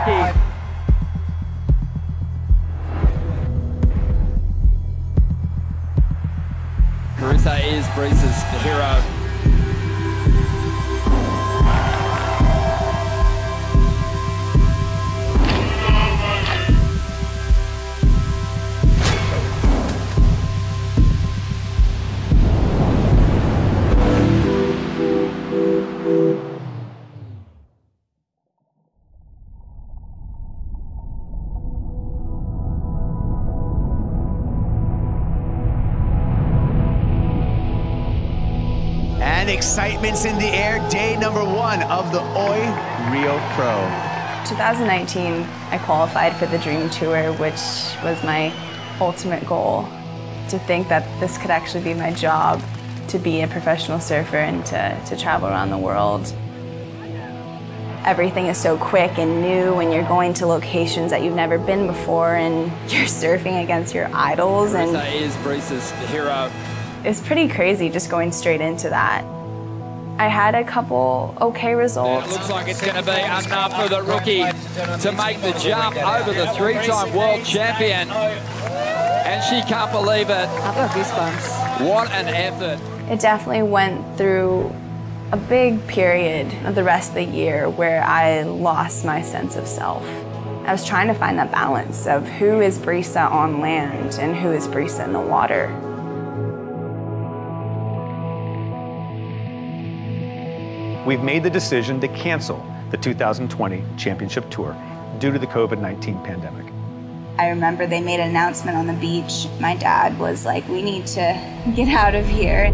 rookie. Marissa is Breeze's hero. And excitement's in the air, day number 1 of the Oi Rio Pro. 2019, I qualified for the Dream Tour, which was my ultimate goal. To think that this could actually be my job, to be a professional surfer and to travel around the world. Everything is so quick and new, and you're going to locations that you've never been before, and you're surfing against your idols. And Marissa is Breeze's hero. it's pretty crazy just going straight into that. I had a couple okay results. It looks like it's going to be enough for the rookie to make the jump over the 3-time world champion. And she can't believe it. I've got goosebumps. What an effort. It definitely went through a big period of the rest of the year where I lost my sense of self. I was trying to find that balance of who is Brisa on land and who is Brisa in the water. We've made the decision to cancel the 2020 Championship Tour due to the COVID-19 pandemic. I remember they made an announcement on the beach. My dad was like, we need to get out of here.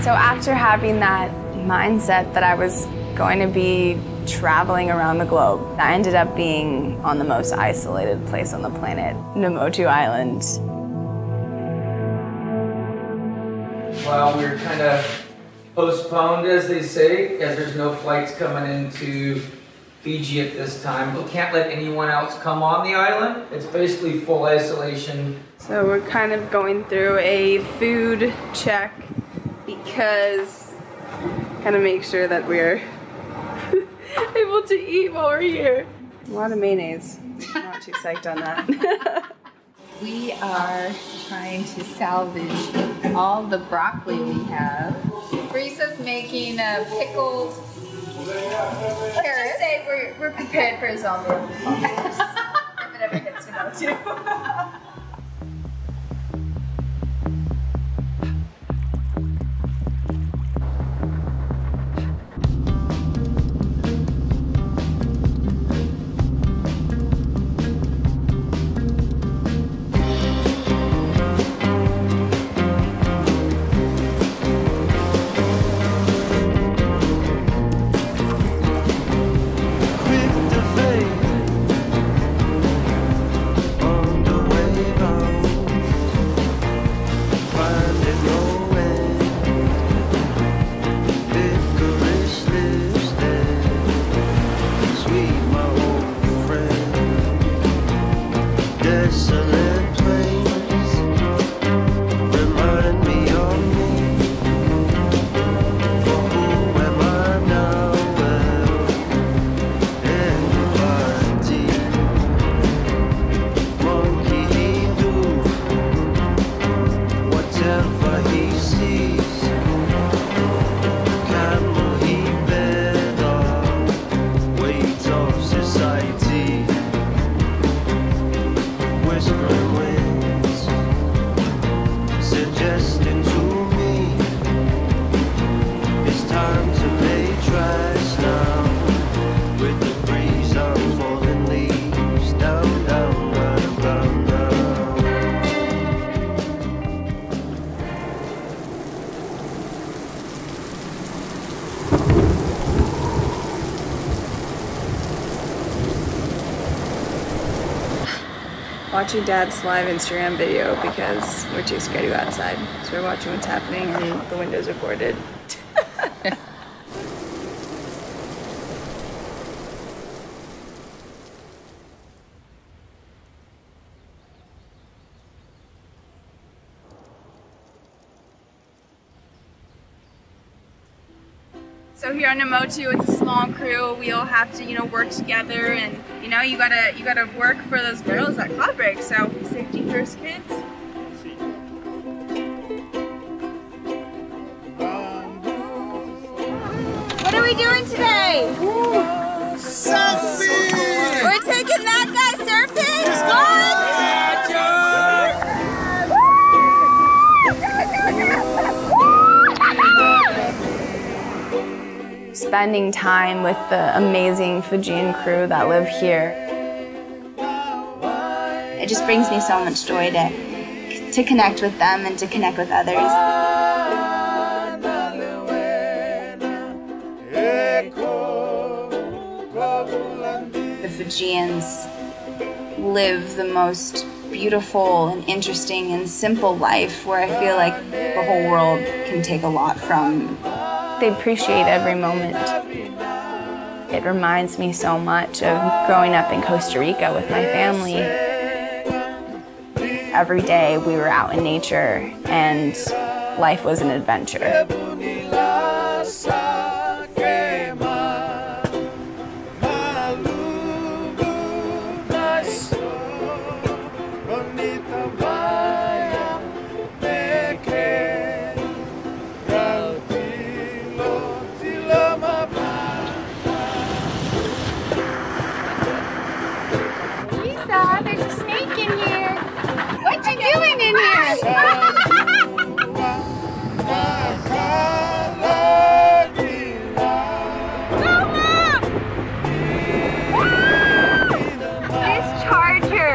So after having that mindset that I was going to be traveling around the globe, I ended up being on the most isolated place on the planet, Namotu Island. Well, we're kind of postponed, as they say, as there's no flights coming into Fiji at this time. We can't let anyone else come on the island. It's basically full isolation. So we're kind of going through a food check because kind of make sure that we're able to eat while we're here. A lot of mayonnaise. I'm not too psyched on that. We are trying to salvage all the broccoli we have. Brisa's making a pickled carrot. Let's just say we're prepared for a zombie apocalypse if it ever hits Namotu. Watching Dad's live Instagram video because we're too scared to go outside. So we're watching what's happening and the windows are boarded. So here on Namotu, it's a small crew. We all have to, you know, work together, and you know, you gotta work for those girls at Cloud Break. So safety first, kids. What are we doing today? Surfing! We're taking that guy surfing. Spending time with the amazing Fijian crew that live here. It just brings me so much joy to connect with them and to connect with others. The Fijians live the most beautiful and interesting and simple life where I feel like the whole world can take a lot from. They appreciate every moment. It reminds me so much of growing up in Costa Rica with my family. Every day we were out in nature and life was an adventure. There's a snake in here. What you doing in here? This charger.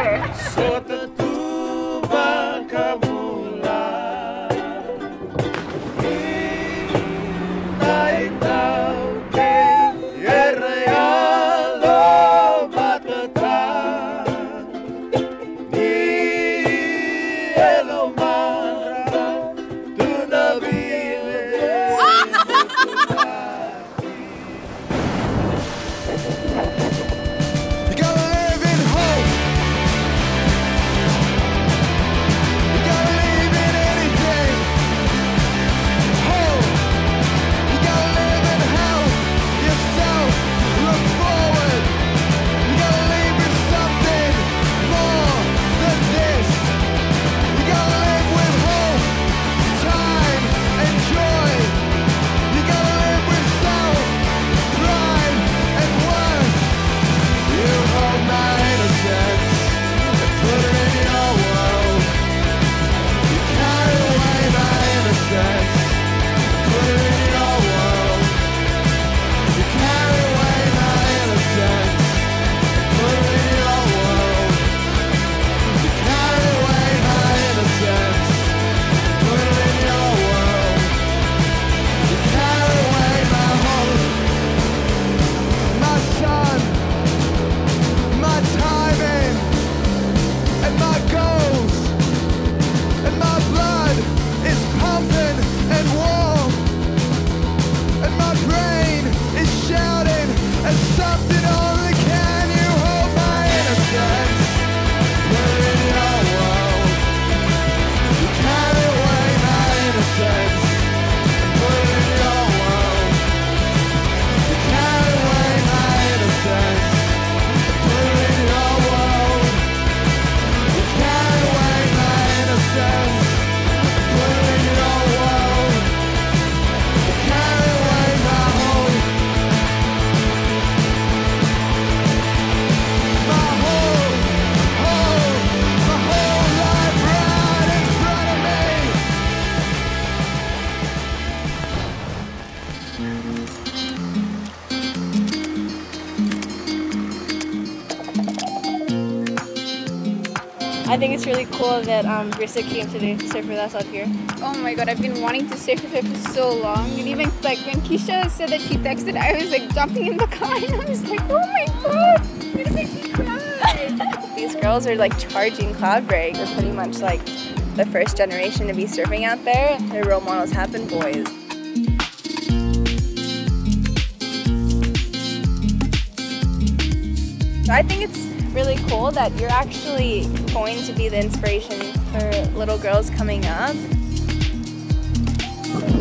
I think it's really cool that Brisa came today to surf with us out here. Oh my god, I've been wanting to surf with her for so long. And even like when Keisha said that she texted, I was like jumping in the car and I was like, oh my god, you're gonna make me cry. These girls are like charging Cloud Break. They're pretty much like the first generation to be surfing out there. Their role models have been boys. So I think it's really cool that you're actually going to be the inspiration for little girls coming up.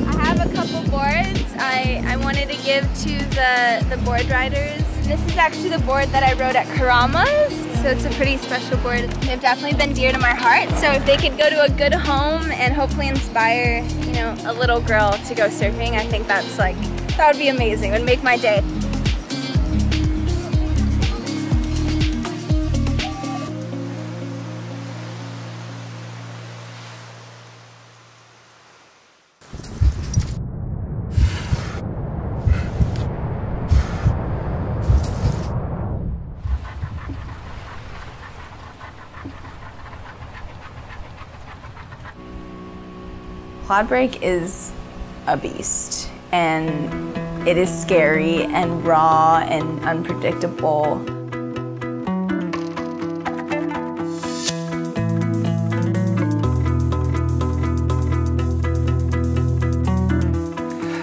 I have a couple boards. I wanted to give to the board riders. This is actually the board that I rode at Karama's, so it's a pretty special board. They've definitely been dear to my heart, so if they could go to a good home and hopefully inspire, you know, a little girl to go surfing, I think that's like, that would be amazing. It would make my day. Cloudbreak is a beast, and it is scary and raw and unpredictable.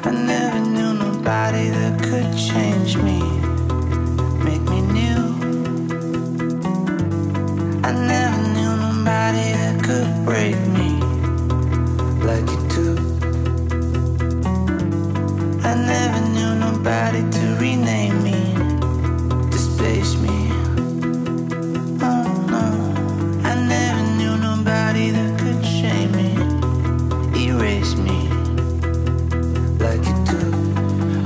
I never knew nobody that could change me, make me new. I never knew nobody that could break me like you do. I never knew nobody to rename me, displace me. Oh no, I never knew nobody that could shame me, erase me like you do.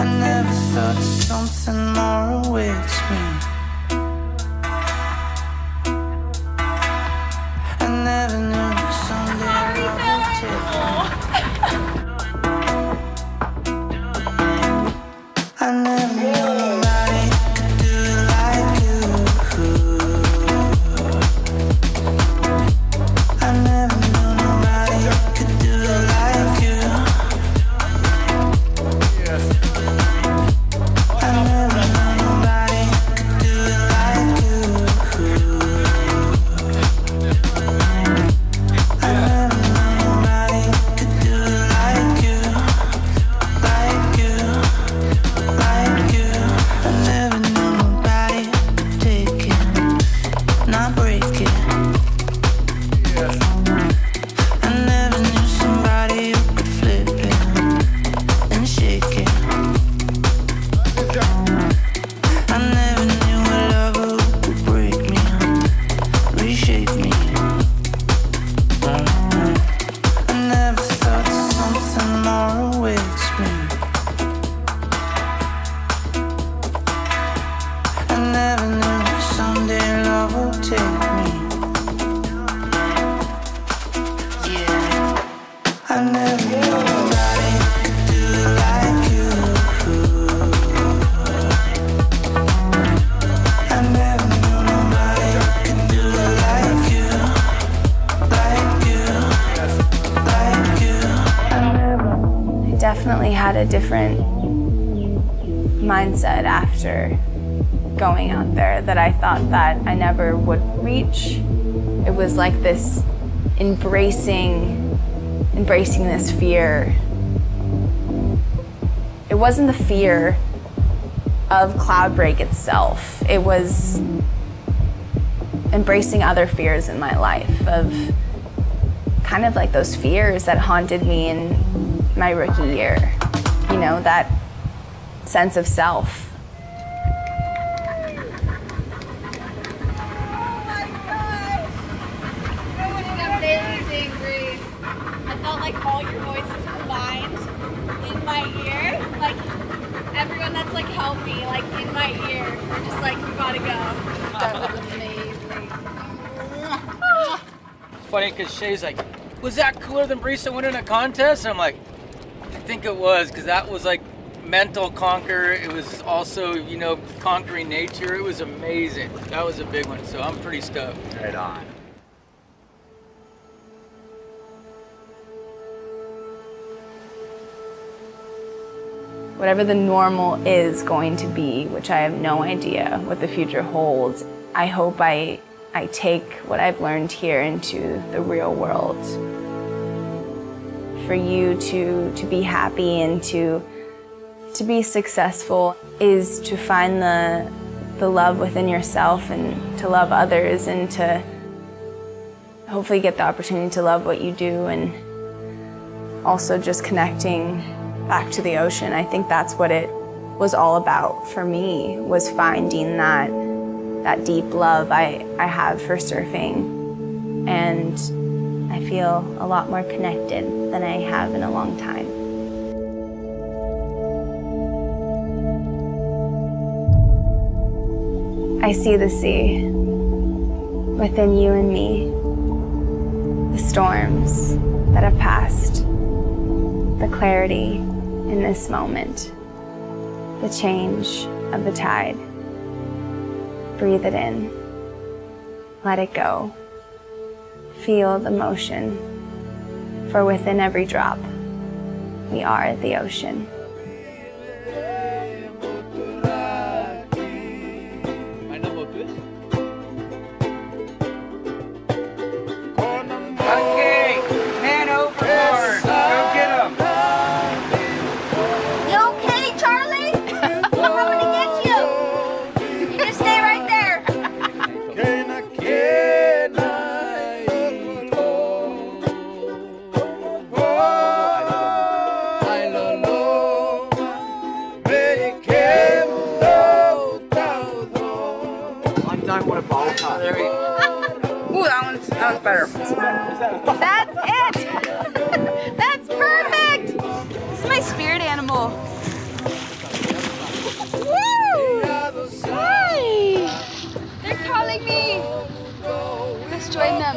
I never thought something more awaits me. I never knew someday I would take I never knew nobody could do it like you. I never knew nobody could do it like you. I never knew nobody could do it like you. I never knew nobody could do it like you, like you. Like you, I never knew nobody could take it, not break it. I never knew somebody who could flip it and shake it. I never knew a lover who could break me, reshape me. I never thought something more awaits me. I never knew someday love will take me. Yeah, I never knew nobody could do it like you. I never knew nobody could do it like you, like you, like you. I never. I definitely had a different mindset after going out there that I thought that I never would reach. It was like this embracing this fear. It wasn't the fear of Cloudbreak itself. It was embracing other fears in my life, of kind of like those fears that haunted me in my rookie year. You know, that sense of self. I felt like all your voices combined in my ear. Like everyone that's like helped me, like in my ear, we're just like, you gotta go. That was amazing. Funny because Shay's like, was that cooler than Brisa winning a contest? And I'm like, I think it was, because that was like mental conquer. It was also, you know, conquering nature. It was amazing. That was a big one, so I'm pretty stoked. Right on. Whatever the normal is going to be, which I have no idea what the future holds, I hope I take what I've learned here into the real world. For you to be happy and to be successful is to find the love within yourself and to love others and to hopefully get the opportunity to love what you do, and also just connecting back to the ocean. I think that's what it was all about for me, was finding that deep love I have for surfing. And I feel a lot more connected than I have in a long time. I see the sea within you and me, the storms that have passed, the clarity in this moment, the change of the tide. Breathe it in, let it go. Feel the motion, for within every drop, we are the ocean. Okay, man overboard. Go get him. You okay, Charlie? I'm coming to get you. You just stay right there. I'm done with a bowl cut. Ooh, that one's better. That's it. That's perfect. This is my spirit animal. Woo! Hi. They're calling me. Let's join them.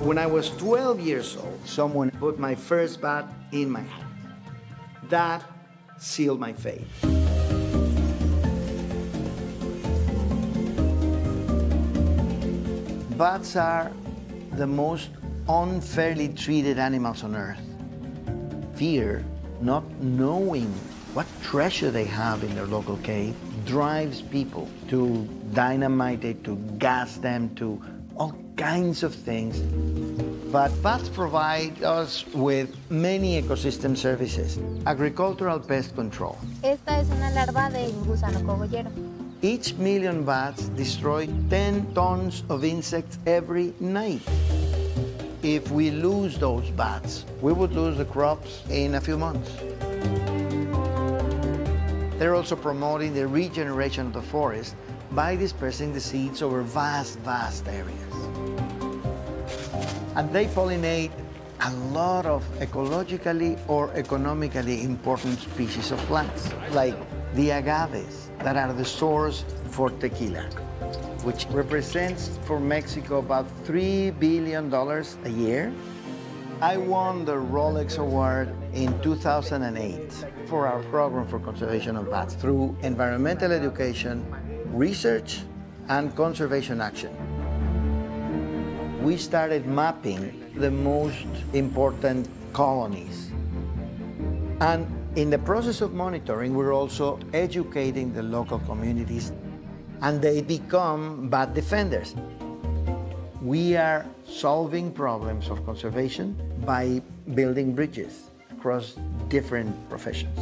When I was 12 years old, someone put my first bat in my hand. That sealed my fate. Bats are the most unfairly treated animals on earth. Fear, not knowing what treasure they have in their local cave, drives people to dynamite it, to gas them, to all kinds of things. But bats provide us with many ecosystem services. Agricultural pest control. Esta es una larva de gusano cogollero. Each million bats destroy 10 tons of insects every night. If we lose those bats, we would lose the crops in a few months. They're also promoting the regeneration of the forest by dispersing the seeds over vast, vast areas. And they pollinate a lot of ecologically or economically important species of plants, like the agaves that are the source for tequila, which represents for Mexico about $3 billion a year. I won the Rolex Award in 2008 for our program for conservation of bats through environmental education, research, and conservation action. We started mapping the most important colonies. And in the process of monitoring, we're also educating the local communities, and they become bat defenders. We are solving problems of conservation by building bridges across different professions.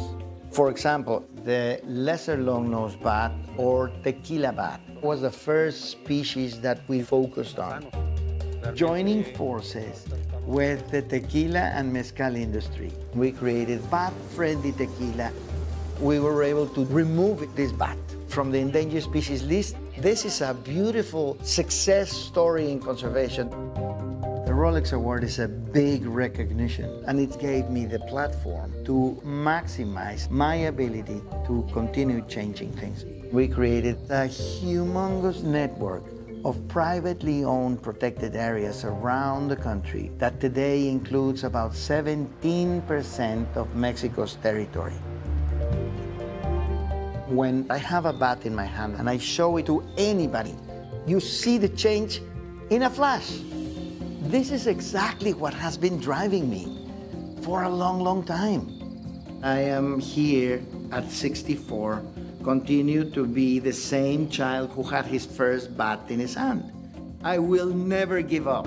For example, the lesser long-nosed bat or tequila bat was the first species that we focused on. Joining forces with the tequila and mezcal industry, we created bat-friendly tequila. We were able to remove this bat from the endangered species list. This is a beautiful success story in conservation. The Rolex Award is a big recognition, and it gave me the platform to maximize my ability to continue changing things. We created a humongous network of privately owned protected areas around the country that today includes about 17% of Mexico's territory. When I have a bat in my hand and I show it to anybody, you see the change in a flash. This is exactly what has been driving me for a long, long time. I am here at 64, continue to be the same child who had his first bat in his hand. I will never give up.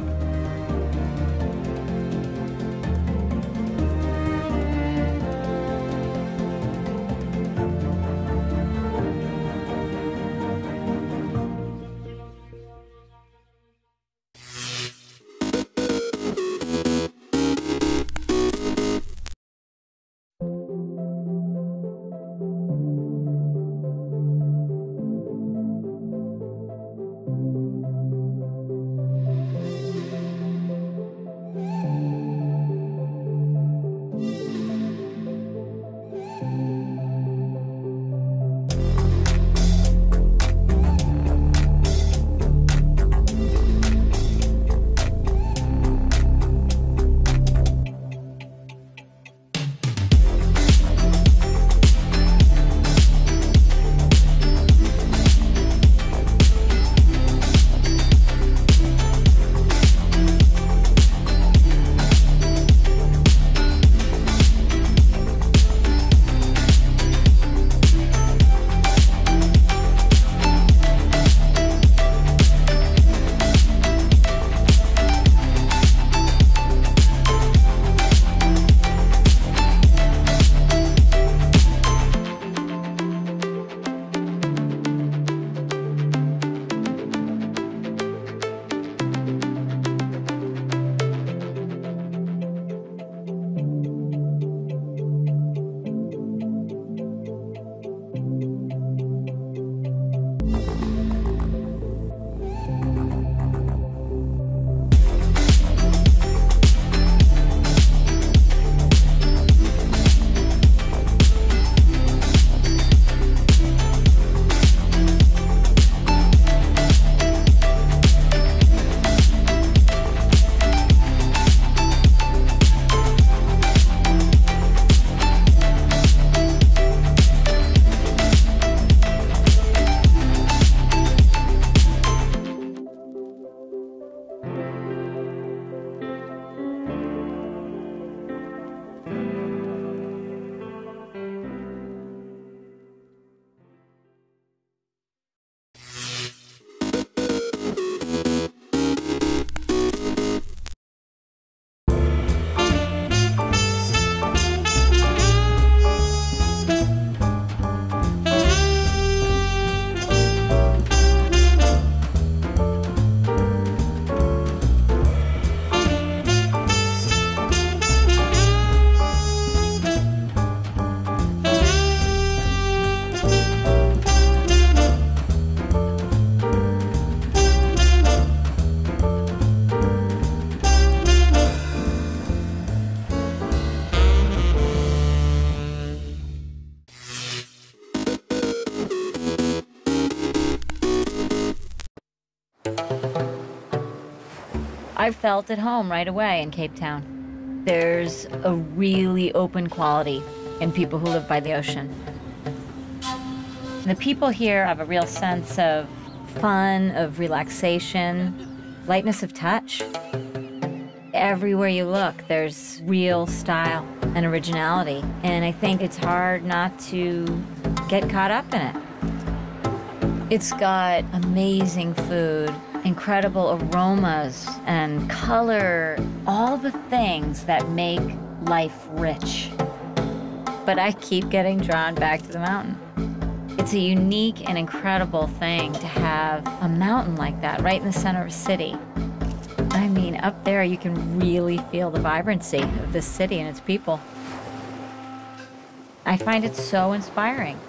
I felt at home right away in Cape Town. There's a really open quality in people who live by the ocean. The people here have a real sense of fun, of relaxation, lightness of touch. Everywhere you look, there's real style and originality, and I think it's hard not to get caught up in it. It's got amazing food, incredible aromas and color, all the things that make life rich. But I keep getting drawn back to the mountain. It's a unique and incredible thing to have a mountain like that right in the center of a city. I mean, up there you can really feel the vibrancy of this city and its people. I find it so inspiring.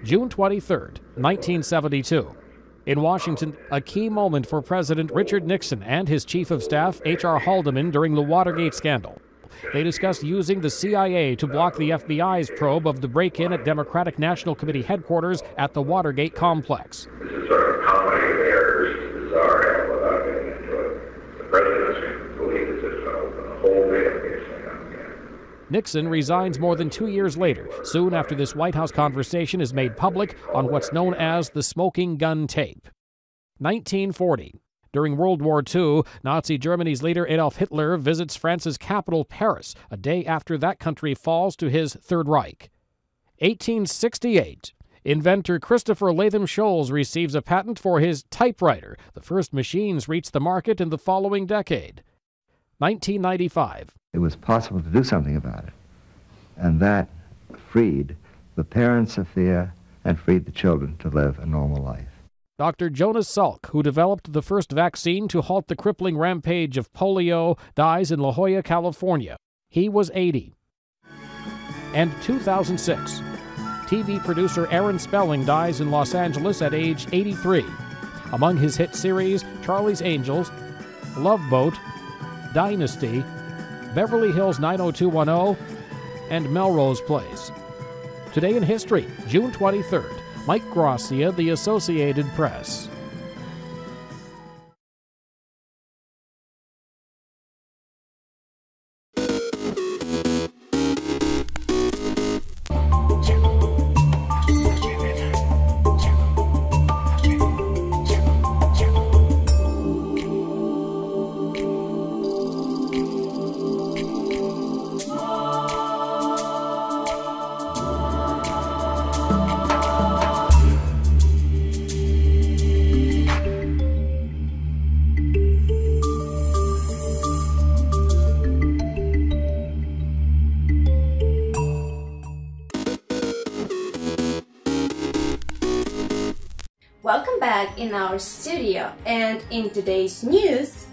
June 23, 1972. In Washington, a key moment for President Richard Nixon and his Chief of Staff, H.R. Haldeman, during the Watergate scandal. They discussed using the CIA to block the FBI's probe of the break-in at Democratic National Committee headquarters at the Watergate complex. This is sort of a comedy of errors, bizarre, and without getting into it. The president believes it's just going to open the whole database thing up again. Nixon resigns more than 2 years later, soon after this White House conversation is made public on what's known as the smoking gun tape. 1940. During World War II, Nazi Germany's leader Adolf Hitler visits France's capital, Paris, a day after that country falls to his Third Reich. 1868. Inventor Christopher Latham Scholes receives a patent for his typewriter. The first machines reach the market in the following decade. 1995. It was possible to do something about it, and that freed the parents of fear and freed the children to live a normal life. Dr. Jonas Salk, who developed the first vaccine to halt the crippling rampage of polio, dies in La Jolla, California. He was 80. And 2006. TV producer Aaron Spelling dies in Los Angeles at age 83. Among his hit series, Charlie's Angels, Love Boat, Dynasty, Beverly Hills 90210, and Melrose Place. Today in history, June 23rd. Mike Gracia, The Associated Press. Welcome back in our studio, and in today's news,